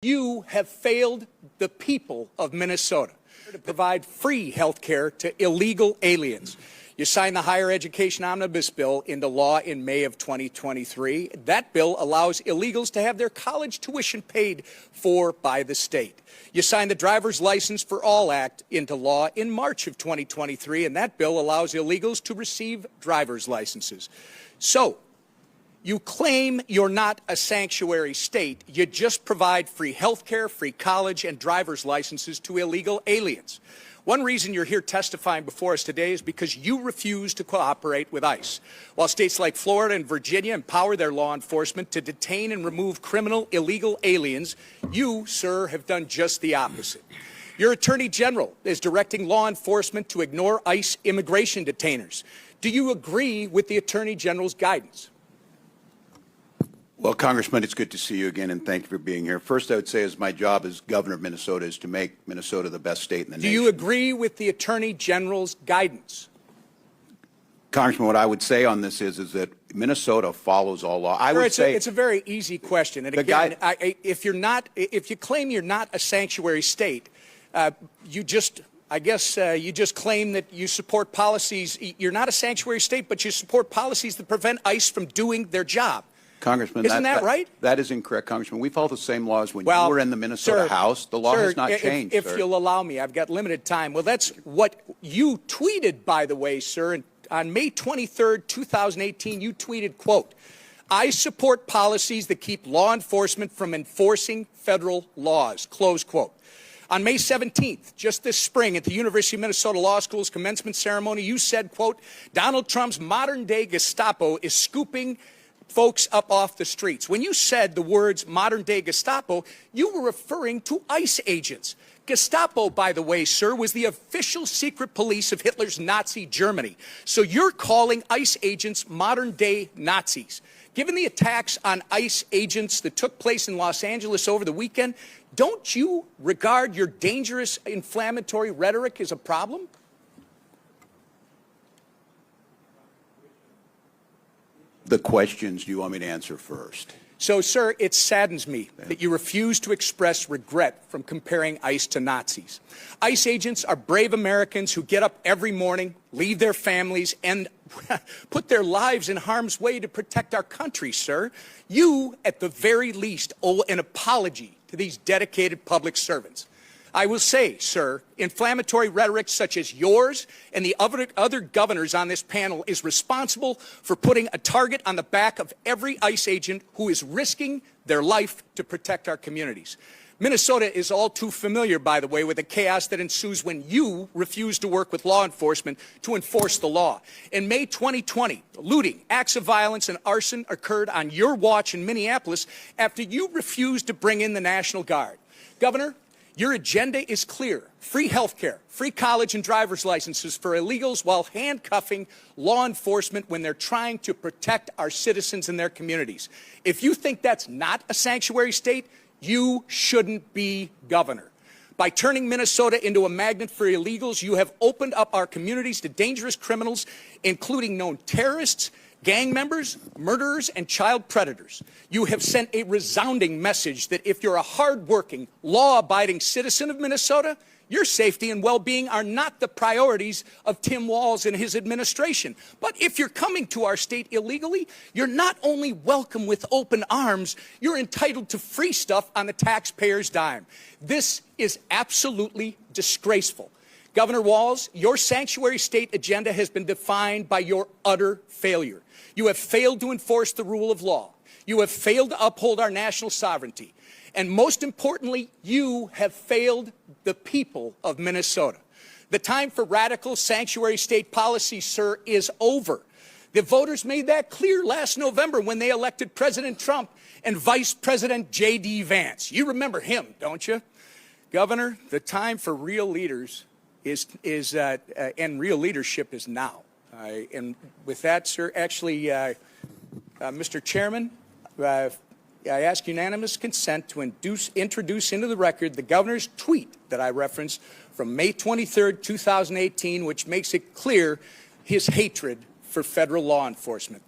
You have failed the people of Minnesota to provide free health care to illegal aliens. You signed the Higher Education Omnibus Bill into law in May of 2023. That bill allows illegals to have their college tuition paid for by the state. You signed the Driver's License for All Act into law in March of 2023, and that bill allows illegals to receive driver's licenses. So, you claim you're not a sanctuary state. You just provide free health care, free college, and driver's licenses to illegal aliens. One reason you're here testifying before us today is because you refuse to cooperate with ICE. While states like Florida and Virginia empower their law enforcement to detain and remove criminal illegal aliens, you, sir, have done just the opposite. Your Attorney General is directing law enforcement to ignore ICE immigration detainers. Do you agree with the Attorney General's guidance? Well, Congressman, it's good to see you again, and thank you for being here. First, I would say, as my job as governor of Minnesota is to make Minnesota the best state in the nation. Do you agree with the Attorney General's guidance? Congressman, what I would say on this is that Minnesota follows all law. I would say it's a very easy question. And again, if you claim you're not a sanctuary state, you just claim that you support policies. You're not a sanctuary state, but you support policies that prevent ICE from doing their job. Congressman, isn't that right? That is incorrect, Congressman. We follow the same laws when you were in the Minnesota House. The law has not changed, If you'll allow me, I've got limited time. Well, that's what you tweeted, by the way, sir. And on May 23rd, 2018, you tweeted, quote, "I support policies that keep law enforcement from enforcing federal laws," close quote. On May 17th, just this spring, at the University of Minnesota Law School's commencement ceremony, you said, quote, "Donald Trump's modern-day Gestapo is scooping folks up off the streets." When you said the words modern-day Gestapo, you were referring to ICE agents. Gestapo, by the way, sir, was the official secret police of Hitler's Nazi Germany. So you're calling ICE agents modern-day Nazis. Given the attacks on ICE agents that took place in Los Angeles over the weekend, don't you regard your dangerous inflammatory rhetoric as a problem? The questions do you want me to answer first? So, sir, it saddens me that you refuse to express regret from comparing ICE to Nazis. ICE agents are brave Americans who get up every morning, leave their families, and put their lives in harm's way to protect our country, sir. You, at the very least, owe an apology to these dedicated public servants. I will say, sir, inflammatory rhetoric such as yours and the other governors on this panel is responsible for putting a target on the back of every ICE agent who is risking their life to protect our communities. Minnesota is all too familiar, by the way, with the chaos that ensues when you refuse to work with law enforcement to enforce the law. In May 2020, looting, acts of violence, and arson occurred on your watch in Minneapolis after you refused to bring in the National Guard. Governor, your agenda is clear: free health care, free college and driver's licenses for illegals while handcuffing law enforcement when they're trying to protect our citizens and their communities. If you think that's not a sanctuary state, you shouldn't be governor. By turning Minnesota into a magnet for illegals, you have opened up our communities to dangerous criminals, including known terrorists, gang members, murderers, and child predators. You have sent a resounding message that if you're a hard-working, law-abiding citizen of Minnesota, your safety and well-being are not the priorities of Tim Walz and his administration. But if you're coming to our state illegally, you're not only welcome with open arms, you're entitled to free stuff on the taxpayer's dime. This is absolutely disgraceful. Governor Walz, your sanctuary state agenda has been defined by your utter failure. You have failed to enforce the rule of law. You have failed to uphold our national sovereignty. And most importantly, you have failed the people of Minnesota. The time for radical sanctuary state policy, sir, is over. The voters made that clear last November when they elected President Trump and Vice President J.D. Vance. You remember him, don't you? Governor, the time for real leaders and real leadership is now. And with that, sir, actually, Mr. Chairman, I ask unanimous consent to introduce into the record the governor's tweet that I referenced from May 23rd, 2018, which makes it clear his hatred for federal law enforcement.